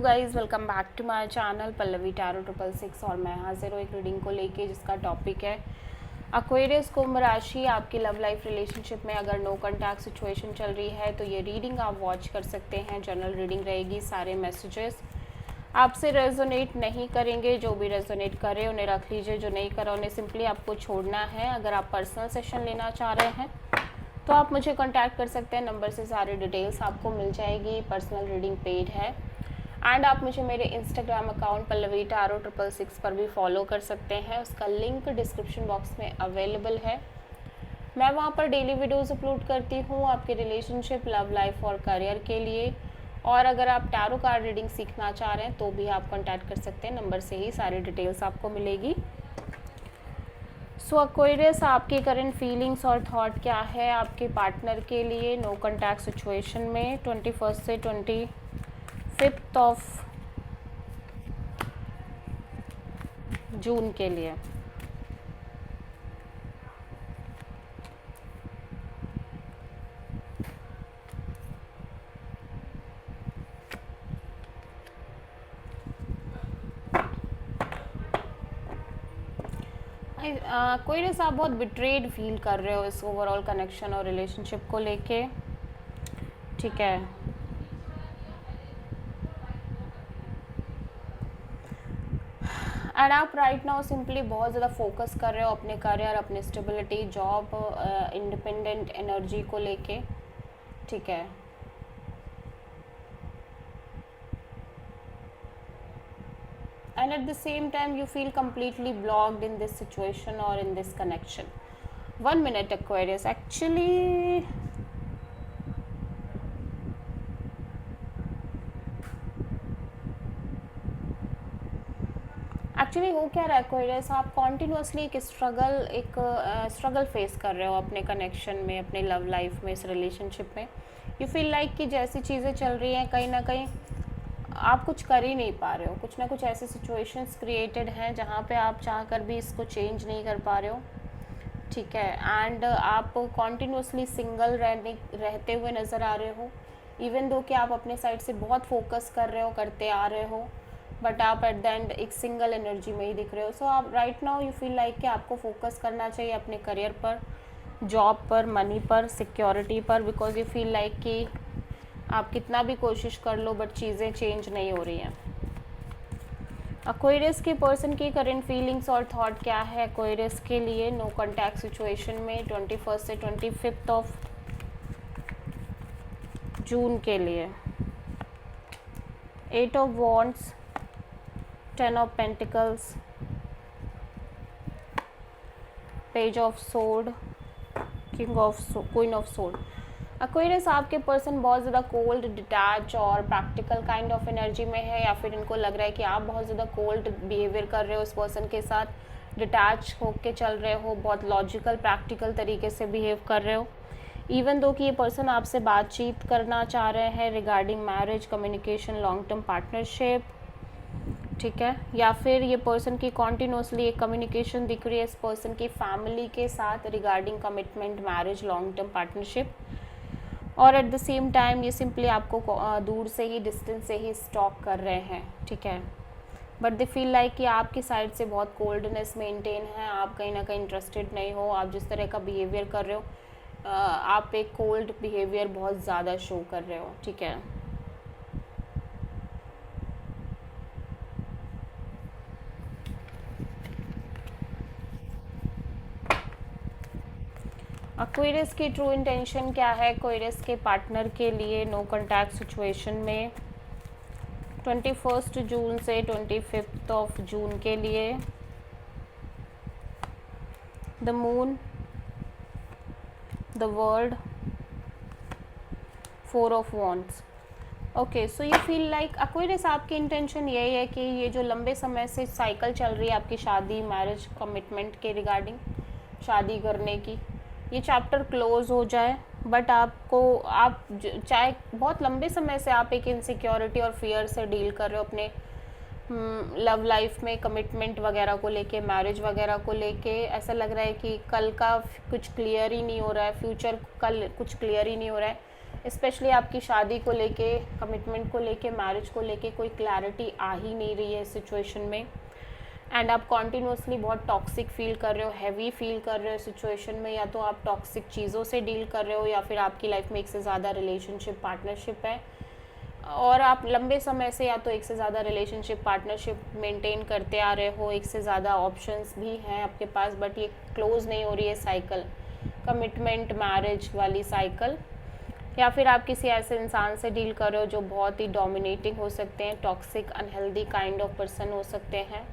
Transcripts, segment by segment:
Guys, welcome back to my channel Pallavi tarot 666 और मैं हाजिर हूँ एक रीडिंग को लेके जिसका टॉपिक है एक्वेरियस कुंभ राशि। आपकी लव लाइफ रिलेशनशिप में अगर नो कॉन्टैक्ट सिचुएशन चल रही है तो ये रीडिंग आप वॉच कर सकते हैं। जनरल रीडिंग रहेगी, सारे मैसेजेस आपसे रेजोनेट नहीं करेंगे। जो भी रेजोनेट करे उन्हें रख लीजिए, जो नहीं करा उन्हें सिंपली आपको छोड़ना है। अगर आप पर्सनल सेशन लेना चाह रहे हैं तो आप मुझे कांटेक्ट कर सकते हैं, नंबर से सारी डिटेल्स आपको मिल जाएगी। पर्सनल रीडिंग पेड है एंड आप मुझे मेरे इंस्टाग्राम अकाउंट पल्लवी टैरो 666 पर भी फॉलो कर सकते हैं। उसका लिंक डिस्क्रिप्शन बॉक्स में अवेलेबल है। मैं वहाँ पर डेली वीडियोस अपलोड करती हूँ आपके रिलेशनशिप, लव लाइफ और करियर के लिए। और अगर आप टैरो कार्ड रीडिंग सीखना चाह रहे हैं तो भी आप कांटेक्ट कर सकते हैं, नंबर से ही सारी डिटेल्स आपको मिलेगी। सो एक्वेरियस, आपकी करंट फीलिंग्स और थॉट क्या है आपके पार्टनर के लिए नो कॉन्टैक्ट सिचुएशन में 21 से 25 ऑफ जून के लिए। एक्वेरियस, आप बहुत बिट्रेड फील कर रहे हो इस ओवरऑल कनेक्शन और रिलेशनशिप को लेके, ठीक है। एंड आप राइट नाउ सिंपली बहुत ज़्यादा फोकस कर रहे हो अपने करियर, अपनी स्टेबिलिटी, जॉब, इंडिपेंडेंट एनर्जी को लेके, ठीक है। And at the same time you feel completely blocked in this situation or in this connection. 1 minute Aquarius, actually हो क्या रहा है Aquarius, आप कॉन्टिन्यूसली एक स्ट्रगल फेस कर रहे हो अपने कनेक्शन में, अपने लव लाइफ में, इस रिलेशनशिप में। यू फील लाइक कि जैसी चीज़ें चल रही हैं कहीं ना कहीं आप कुछ कर ही नहीं पा रहे हो। कुछ ना कुछ ऐसे सिचुएशंस क्रिएटेड हैं जहाँ पे आप चाह कर भी इसको चेंज नहीं कर पा रहे हो, ठीक है। एंड आप कॉन्टिन्यूसली सिंगल रहते हुए नज़र आ रहे हो, इवन दो कि आप अपने साइड से बहुत फोकस कर रहे हो, करते आ रहे हो, बट आप एट द एंड एक सिंगल एनर्जी में ही दिख रहे हो। सो आप right now you feel like कि आपको फोकस करना चाहिए अपने करियर पर, जॉब पर, मनी पर, सिक्योरिटी पर, बिकॉज यू फील लाइक कि आप कितना भी कोशिश कर लो बट चीज़ें चेंज नहीं हो रही हैं। एक्वेरियस के पर्सन की करंट फीलिंग्स और थॉट क्या है एक्वेरियस के लिए नो कॉन्टैक्ट सिचुएशन में 21 से 25 ऑफ जून के लिए। 8 of wands, 10 of pentacles, page of sword, queen of sword. Aquarius, आपके पर्सन बहुत ज़्यादा कोल्ड, डिटैच और प्रैक्टिकल काइंड ऑफ एनर्जी में है, या फिर इनको लग रहा है कि आप बहुत ज़्यादा कोल्ड बिहेवियर कर रहे हो उस पर्सन के साथ, डिटैच होके चल रहे हो, बहुत लॉजिकल प्रैक्टिकल तरीके से बिहेव कर रहे हो। इवन दो कि ये पर्सन आपसे बातचीत करना चाह रहे हैं regarding marriage, communication, long term partnership, ठीक है। या फिर ये पर्सन की कॉन्टिन्यूसली एक कम्युनिकेशन दिख रही है इस पर्सन की फैमिली के साथ regarding commitment, marriage, long term partnership. और एट द सेम टाइम ये सिंपली आपको दूर से ही, डिस्टेंस से ही स्टॉक कर रहे हैं, ठीक है। बट दे फील लाइक कि आपकी साइड से बहुत कोल्डनेस मेंटेन है, आप कहीं ना कहीं इंटरेस्टेड नहीं हो। आप जिस तरह का बिहेवियर कर रहे हो, आप एक कोल्ड बिहेवियर बहुत ज़्यादा शो कर रहे हो, ठीक है। एक्वेरियस की ट्रू इंटेंशन क्या है एक्वेरियस के पार्टनर के लिए नो कॉन्टैक्ट सिचुएशन में 21 जून से 25 ऑफ जून के लिए। The moon, the world, 4 of wands. Okay, so you feel like Aquarius, आपकी इंटेंशन यही है कि ये जो लंबे समय से साइकिल चल रही है आपकी शादी, मैरिज, कमिटमेंट के रिगार्डिंग, शादी करने की, ये चैप्टर क्लोज हो जाए। बट आप चाहे बहुत लंबे समय से आप एक इनसिक्योरिटी और फियर से डील कर रहे हो अपने लव लाइफ में, कमिटमेंट वगैरह को लेके, मैरिज वगैरह को लेके। ऐसा लग रहा है कि कल का कुछ क्लियर ही नहीं हो रहा है, फ्यूचर कल कुछ क्लियर ही नहीं हो रहा है। स्पेशली आपकी शादी को लेके, कमिटमेंट को लेके, मैरिज को लेके कोई क्लैरिटी आ ही नहीं रही है इस सिचुएशन में। एंड आप कॉन्टीन्यूसली बहुत टॉक्सिक फील कर रहे हो, हैवी फील कर रहे हो सिचुएशन में। या तो आप टॉक्सिक चीज़ों से डील कर रहे हो, या फिर आपकी लाइफ में एक से ज़्यादा रिलेशनशिप, पार्टनरशिप है, और आप लंबे समय से या तो एक से ज़्यादा रिलेशनशिप, पार्टनरशिप मेंटेन करते आ रहे हो। एक से ज़्यादा ऑप्शंस भी हैं आपके पास, बट ये क्लोज़ नहीं हो रही है साइकिल, कमिटमेंट मैरिज वाली साइकिल। या फिर आप किसी ऐसे इंसान से डील कर रहे हो जो बहुत ही डोमिनेटिंग हो सकते हैं, toxic, unhealthy kind of person हो सकते हैं।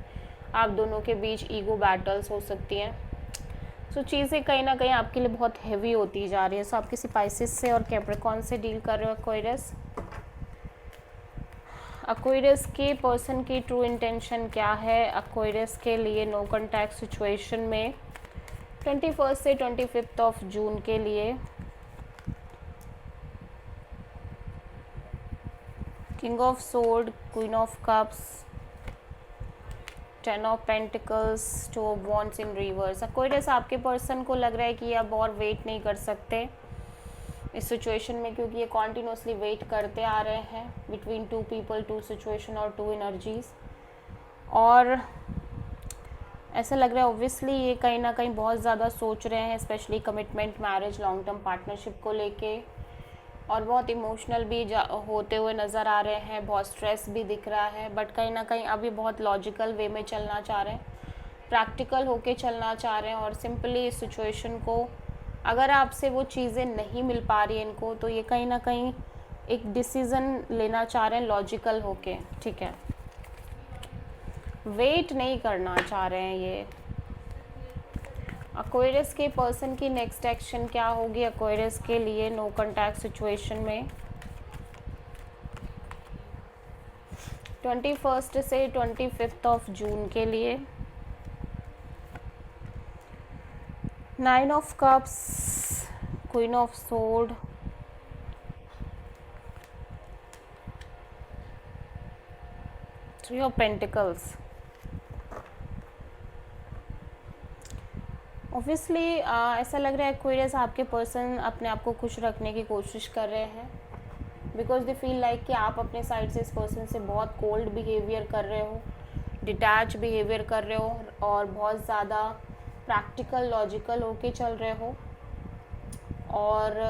आप दोनों के बीच ईगो बैटल्स हो सकती हैं। सो चीज़ें कहीं ना कहीं आपके लिए बहुत हैवी होती जा रही है। सो आप किसी पाइसेस से और कैप्रिकॉर्न से डील कर रहे हो एक्वेरियस। एक्वेरियस के पर्सन की ट्रू इंटेंशन क्या है एक्वेरियस के लिए नो कॉन्टैक्ट सिचुएशन में 21 से 25 ऑफ जून के लिए। King of sword, queen of cups, 10 of pentacles, 2 of wands in reverse. Aquarius आपके पर्सन को लग रहा है कि अब और वेट नहीं कर सकते इस सिचुएशन में, क्योंकि ये कॉन्टिन्यूसली वेट करते आ रहे हैं between two people, two situation और टू एनर्जीज। और ऐसा लग रहा है ऑब्वियसली ये कहीं ना कहीं बहुत ज़्यादा सोच रहे हैं, specially commitment, marriage, long term partnership को लेके। और बहुत इमोशनल भी होते हुए नज़र आ रहे हैं, बहुत स्ट्रेस भी दिख रहा है, बट कहीं ना कहीं अभी बहुत लॉजिकल वे में चलना चाह रहे हैं, प्रैक्टिकल होके चलना चाह रहे हैं। और सिंपली इस सिचुएशन को, अगर आपसे वो चीज़ें नहीं मिल पा रही हैं इनको, तो ये कहीं ना कहीं एक डिसीज़न लेना चाह रहे हैं लॉजिकल होके, ठीक है, वेट नहीं करना चाह रहे हैं ये। एक्वेरियस के पर्सन की नेक्स्ट एक्शन क्या होगी एक्वेरियस के लिए नो कॉन्टैक्ट सिचुएशन में 21 से 25 ऑफ जून के लिए। 9 of cups, queen of sword, three of pentacles. Obviously ऐसा लग रहा है एक्वेरियस आपके पर्सन अपने आप को खुश रखने की कोशिश कर रहे हैं, बिकॉज दे फील लाइक कि आप अपने साइड से इस पर्सन से बहुत कोल्ड बिहेवियर कर रहे हो, डिटैच बिहेवियर कर रहे हो, और बहुत ज़्यादा प्रैक्टिकल, लॉजिकल होके चल रहे हो। और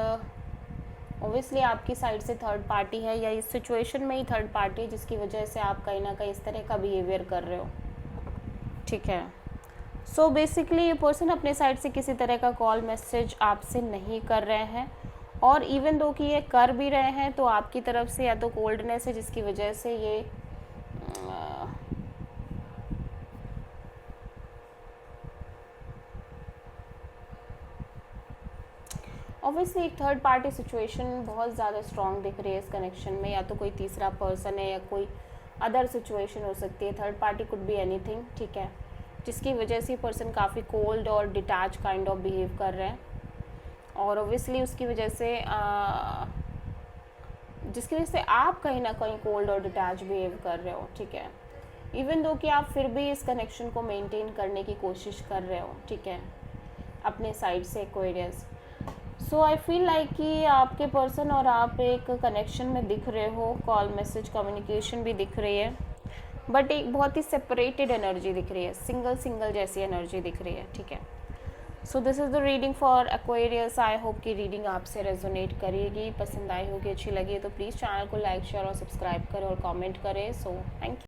ऑब्वियसली आपकी साइड से थर्ड पार्टी है, या इस सिचुएशन में ही थर्ड पार्टी है, जिसकी वजह से आप कहीं ना कहीं इस तरह का बिहेवियर कर रहे हो, ठीक है। सो बेसिकली ये पर्सन अपने साइड से किसी तरह का कॉल, मैसेज आपसे नहीं कर रहे हैं, और इवन दो कि ये कर भी रहे हैं तो आपकी तरफ से या तो कोल्डनेस है, जिसकी वजह से ये ऑब्वियसली एक थर्ड पार्टी सिचुएशन बहुत ज़्यादा स्ट्रॉन्ग दिख रही है इस कनेक्शन में। या तो कोई तीसरा पर्सन है, या कोई अदर सिचुएशन हो सकती है, third party could be anything, ठीक है, जिसकी वजह से पर्सन काफ़ी कोल्ड और डिटैच काइंड ऑफ बिहेव कर रहे हैं। और ऑब्वियसली उसकी वजह से जिसकी वजह से आप कहीं ना कहीं कोल्ड और डिटैच बिहेव कर रहे हो, ठीक है, इवन दो कि आप फिर भी इस कनेक्शन को मेंटेन करने की कोशिश कर रहे हो, ठीक है, अपने साइड से Aquarius. So I feel like कि आपके पर्सन और आप एक कनेक्शन में दिख रहे हो, कॉल, मैसेज, कम्युनिकेशन भी दिख रही है, बट एक बहुत ही सेपरेटेड एनर्जी दिख रही है, सिंगल जैसी एनर्जी दिख रही है, ठीक है। So this is the reading for Aquarius. I hope कि रीडिंग आपसे रेजोनेट करेगी, पसंद आई होगी, अच्छी लगी तो प्लीज़ चैनल को लाइक, शेयर और सब्सक्राइब करें और कमेंट करें। So thank you.